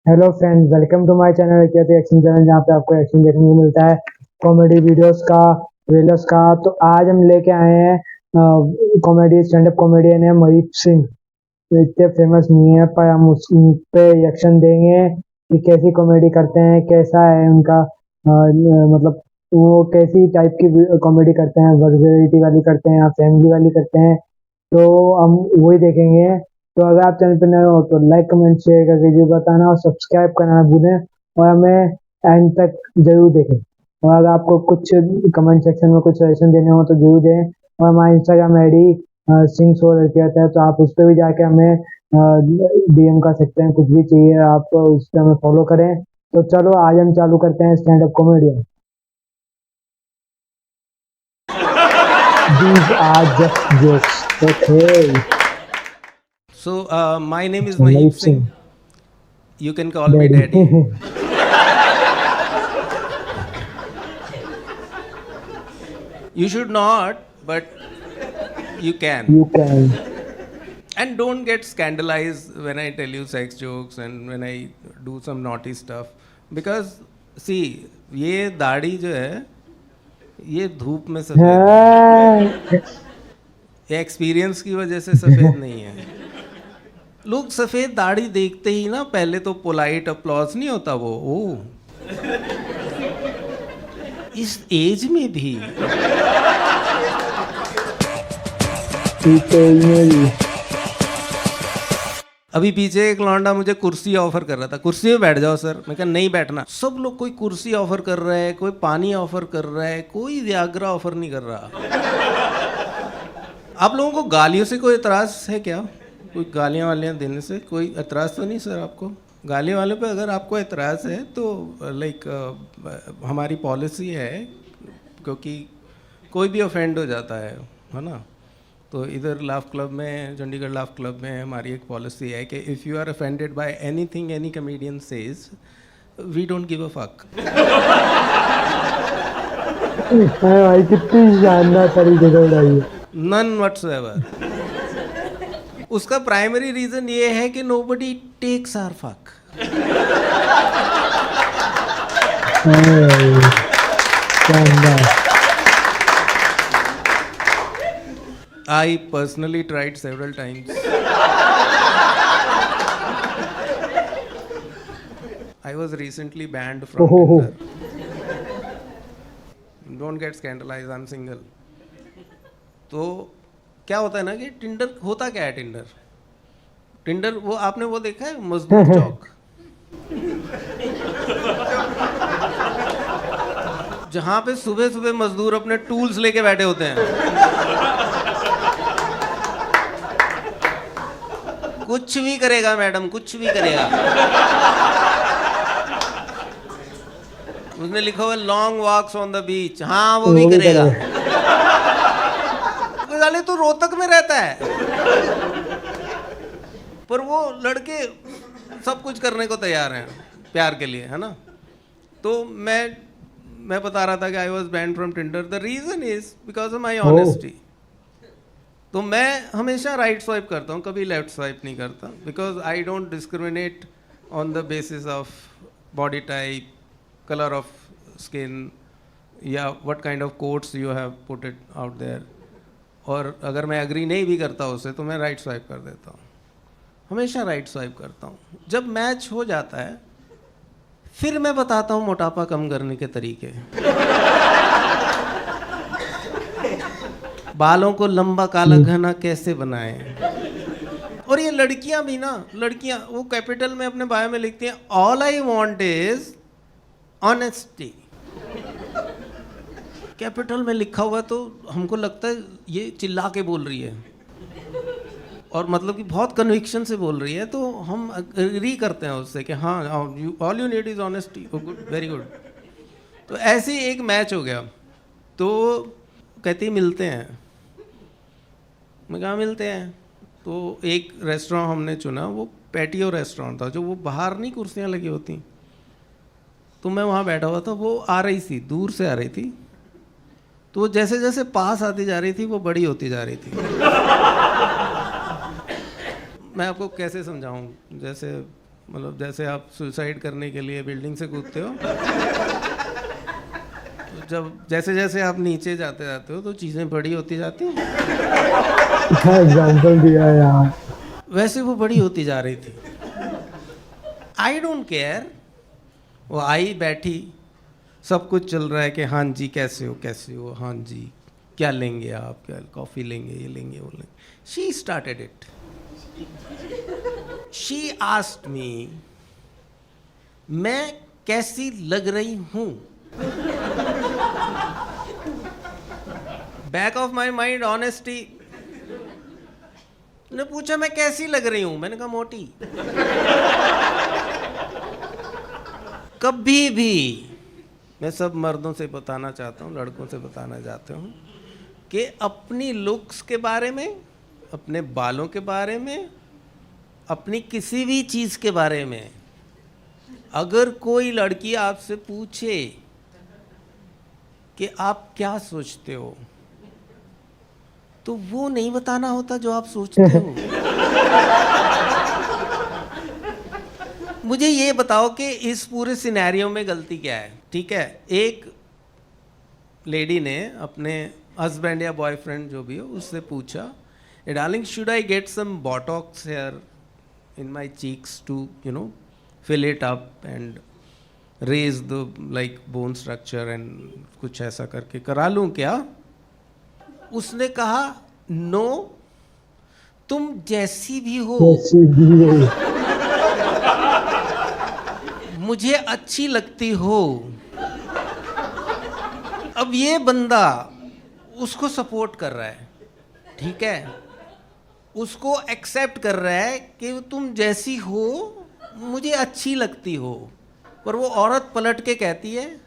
Hello friends, welcome to my channel कहते action channel, जहाँ पे आपको एक्शन देखने को मिलता है, कॉमेडी वीडियोस का, ट्रेलर्स का। तो आज हम लेके आए हैं कॉमेडी स्टैंड अप कॉमेडियन है महीप सिंह। तो इतने फेमस नहीं है, पर हम उन पे रिएक्शन देंगे कि कैसी कॉमेडी करते हैं, कैसा है उनका मतलब वो कैसी टाइप की कॉमेडी करते हैं, वर्सेलिटी वाली करते हैं या फैमिली वाली करते हैं। तो हम वही देखेंगे। तो अगर आप चैनल पे नए हो तो लाइक कमेंट शेयर करके जरूर बताना और सब्सक्राइब करना ना भूलें, और हमें एंड तक जरूर देखें। और अगर आपको कुछ कमेंट सेक्शन में कुछ सजेशन देने हो तो जरूर दें। और हमारा Instagram I D Singh show लड़के आता है, तो आप उस पर भी जाके हमें डीएम कर सकते हैं। कुछ भी चाहिए आप उस पर हमें फॉलो करें। तो चलो आज हम चालू करते हैं stand up comedy. These are just jokes. Okay. So, my name is Mahip Mahip Singh. Singh. You can call me Daddy. Daddy. You should not, but you can. You can. And don't get scandalized when I tell you sex jokes and when I do some naughty stuff. Because, see, ये दाढ़ी जो है ये धूप में सफ़ेद है। हाँ। ये एक्सपीरियंस की वजह से सफ़ेद नहीं है। लोग सफ़ेद दाढ़ी देखते ही ना पहले तो पोलाइट अप्लॉज नहीं होता वो ओ इस एज में भी अभी पीछे एक लौंडा मुझे कुर्सी ऑफर कर रहा था, कुर्सी पे बैठ जाओ सर। मैं कहा नहीं बैठना। सब लोग कोई कुर्सी ऑफर कर रहा है, कोई पानी ऑफर कर रहा है, कोई व्याग्रा ऑफर नहीं कर रहा। आप लोगों को गालियों से कोई एतराज़ है क्या? कोई गालियाँ वालियाँ देने से कोई एतराज़ तो नहीं सर आपको? गाली वाले पे अगर आपको एतराज़ है तो लाइक हमारी पॉलिसी है, क्योंकि कोई भी ऑफेंड हो जाता है ना। तो इधर लाफ क्लब में, चंडीगढ़ लाफ क्लब में हमारी एक पॉलिसी है कि if you are offended by anything any comedian says, we don't give a fuck. भाई कितनी शानदार तरीके से उड़ाई है। None whatsoever. उसका प्राइमरी रीजन ये है कि nobody takes our fuck. I personally tried several times. I was recently banned from Tinder. Don't get scandalized, I'm single. तो क्या होता है ना कि टिंडर होता क्या है? टिंडर वो आपने वो देखा है मजदूर चौक, जहाँ पे सुबह सुबह मजदूर अपने टूल्स लेके बैठे होते हैं। कुछ भी करेगा मैडम, कुछ भी करेगा। उसने लिखा हुआ long walks on the beach, हाँ वो भी करेगा। जाने तो रोहतक में रहता है, पर वो लड़के सब कुछ करने को तैयार हैं प्यार के लिए, है ना। तो मैं बता रहा था कि I was banned from Tinder. The reason is because of my honesty. तो मैं हमेशा राइट स्वाइप करता हूँ, कभी लेफ्ट स्वाइप नहीं करता, because I don't discriminate on the basis of body type, colour of skin, या what kind of quotes you have put it out there. और अगर मैं एग्री नहीं भी करता उससे तो मैं राइट स्वाइप कर देता हूँ, हमेशा राइट स्वाइप करता हूँ। जब मैच हो जाता है फिर मैं बताता हूँ मोटापा कम करने के तरीके। बालों को लंबा काला घना कैसे बनाएं। और ये लड़कियां भी ना, लड़कियां वो कैपिटल में अपने बायो में लिखती हैं all I want is honesty. Capital में लिखा हुआ तो हमको लगता है ये चिल्ला के बोल रही है, और मतलब कि बहुत कन्विक्शन से बोल रही है, तो हम एग्री करते हैं उससे कि हाँ all you need is honesty. Good, very good. तो ऐसे ही एक मैच हो गया। तो कहती मिलते हैं। मैं कहा मिलते हैं। तो एक रेस्टोरेंट हमने चुना, वो पैटियो रेस्टोरेंट था, जो वो बाहर नहीं कुर्सियाँ लगी होती। तो मैं वहाँ बैठा हुआ था, वो आ रही थी, दूर से आ रही थी। तो जैसे जैसे पास आती जा रही थी वो बड़ी होती जा रही थी। मैं आपको कैसे समझाऊं, जैसे मतलब जैसे आप सुसाइड करने के लिए बिल्डिंग से कूदते हो, तो जब जैसे जैसे आप नीचे जाते जाते हो तो चीज़ें बड़ी होती जाती हैं, क्या एग्जाम्पल दिया है यार। वैसे वो बड़ी होती जा रही थी। आई डोंट केयर, वो आई बैठी, सब कुछ चल रहा है कि हाँ जी कैसे हो, हाँ जी क्या लेंगे आप, क्या कॉफ़ी लेंगे, ये लेंगे, वो लेंगे। She started it, she asked me मैं कैसी लग रही हूँ। Back of my mind honesty, ने पूछा मैं कैसी लग रही हूं, मैंने कहा मोटी। कभी भी मैं सब मर्दों से बताना चाहता हूं, लड़कों से बताना चाहता हूं कि अपनी लुक्स के बारे में, अपने बालों के बारे में, अपनी किसी भी चीज के बारे में अगर कोई लड़की आपसे पूछे कि आप क्या सोचते हो, तो वो नहीं बताना होता जो आप सोचते हो। मुझे ये बताओ कि इस पूरे सिनेरियो में गलती क्या है। ठीक है, एक लेडी ने अपने हस्बैंड या बॉयफ्रेंड जो भी हो उससे पूछा, darling should I get some botox here in my cheeks to you know fill it up and raise the like bone structure and कुछ ऐसा करके करा लूं क्या? उसने कहा नो, तुम जैसी भी हो मुझे अच्छी लगती हो। अब ये बंदा उसको सपोर्ट कर रहा है, ठीक है, उसको एक्सेप्ट कर रहा है कि तुम जैसी हो मुझे अच्छी लगती हो, पर वो औरत पलट के कहती है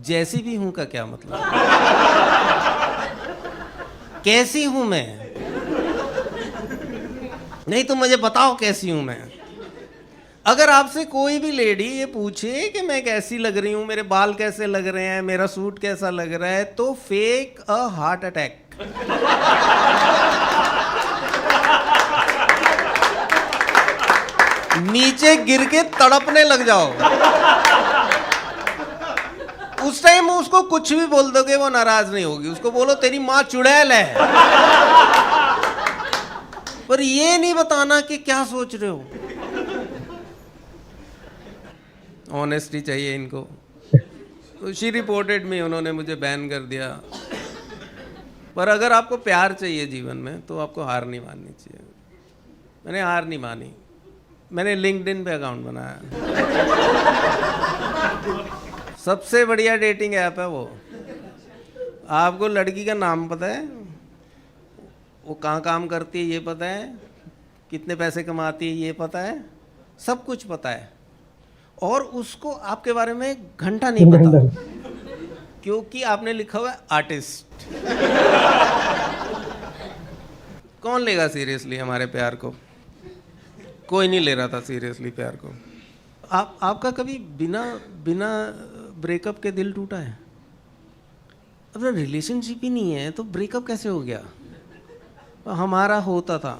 जैसी भी हूं का क्या मतलब, कैसी हूं मैं, नहीं तुम मुझे बताओ कैसी हूं मैं। अगर आपसे कोई भी लेडी ये पूछे कि मैं कैसी लग रही हूं, मेरे बाल कैसे लग रहे हैं, मेरा सूट कैसा लग रहा है, तो फेक अ हार्ट अटैक। नीचे गिर के तड़पने लग जाओ। उस टाइम उसको कुछ भी बोल दोगे वो नाराज नहीं होगी, उसको बोलो तेरी माँ चुड़ैल है, पर ये नहीं बताना कि क्या सोच रहे हो। ऑनेस्टी चाहिए इनको। तो शी रिपोर्टेड मी, उन्होंने मुझे बैन कर दिया। पर अगर आपको प्यार चाहिए जीवन में तो आपको हार नहीं माननी चाहिए। मैंने हार नहीं मानी, मैंने लिंक्डइन पे अकाउंट बनाया। सबसे बढ़िया डेटिंग ऐप है वो। आपको लड़की का नाम पता है, वो कहाँ काम करती है ये पता है, कितने पैसे कमाती है ये पता है, सब कुछ पता है, और उसको आपके बारे में घंटा नहीं पता, क्योंकि आपने लिखा हुआ है आर्टिस्ट। कौन लेगा सीरियसली हमारे प्यार को? कोई नहीं ले रहा था सीरियसली प्यार को। आपका कभी बिना ब्रेकअप के दिल टूटा है? अब रिलेशनशिप ही नहीं है तो ब्रेकअप कैसे हो गया? हमारा होता था,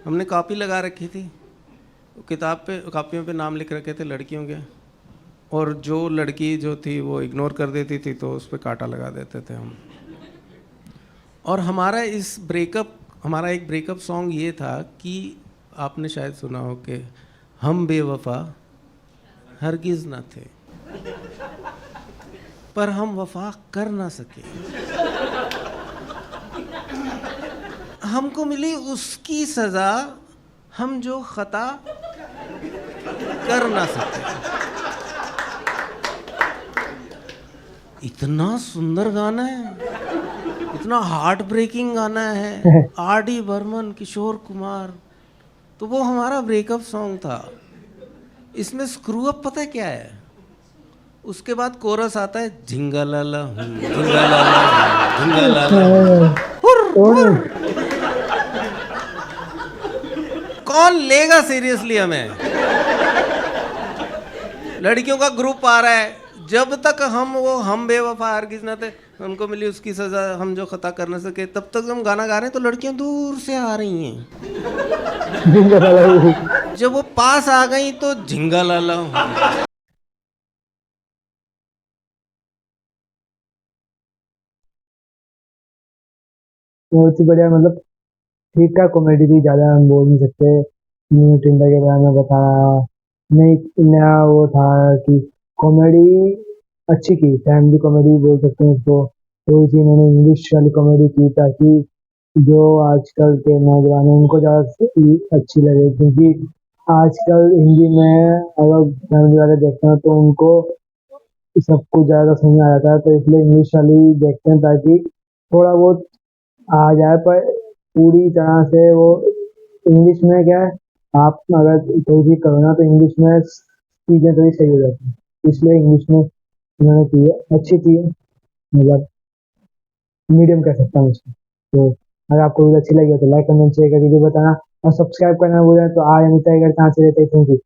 हमने कॉपी लगा रखी थी, कॉपियों पे नाम लिख रखे थे लड़कियों के, और जो लड़की जो थी वो इग्नोर कर देती थी तो उस पर कांटा लगा देते थे हम। और हमारा एक ब्रेकअप सॉन्ग ये था कि आपने शायद सुना हो कि हम बेवफा हरगिज ना थे, पर हम वफा कर ना सके। हमको मिली उसकी सजा, हम जो खता कर ना सके। इतना सुंदर गाना है, इतना हार्ट ब्रेकिंग गाना है। आर.डी. बर्मन, किशोर कुमार, तो वो हमारा ब्रेकअप सॉन्ग था। इसमें स्क्रू अप पता है क्या है? उसके बाद कोरस आता है झिंगालाला झिंगालाला। कौन लेगा सीरियसली हमें? लड़कियों का ग्रुप आ रहा है, जब तक हम बेवफा हरगिज न थे, उनको मिली उसकी सजा, हम जो खता कर न सके। तब तक हम गाना गा रहे हैं तो लड़कियां दूर से आ रही हैं। झिंगा लाला। जब वो पास आ गई तो झिंगा लाला। बहुत ही बढ़िया, मतलब ठीक ठाक कॉमेडी थी, ज्यादा हम बोल नहीं सकते। न्यू टिंडर के बारे में बताया, नहीं नया वो था कि कॉमेडी अच्छी की, फैमिली कॉमेडी बोल सकते हैं उसको। थोड़ी सी इन्होंने इंग्लिश वाली कॉमेडी की ताकि जो आजकल के नौजवान हैं उनको ज़्यादा अच्छी लगे, क्योंकि आजकल हिंदी में अगर फैमिली वाले देखते हैं तो उनको सब कुछ ज़्यादा समझ में आ जाता है, तो इसलिए इंग्लिश वाली देखते हैं ताकि थोड़ा बहुत आ जाए। पर पूरी तरह से वो इंग्लिश में क्या है, आप अगर कोई भी करो ना तो इंग्लिश में चीज़ें थोड़ी सही हो जाती हैं, इसलिए इंग्लिश में उन्होंने की है, अच्छी थी, मतलब मीडियम कह सकता हूँ उसको। तो अगर आपको वीडियो अच्छी लगी हो तो लाइक कमेंट शेयर करके बताना, और सब्सक्राइब करना भूलें तो आज अमित टाइगर कहाँ से रहते हैं। Thank you.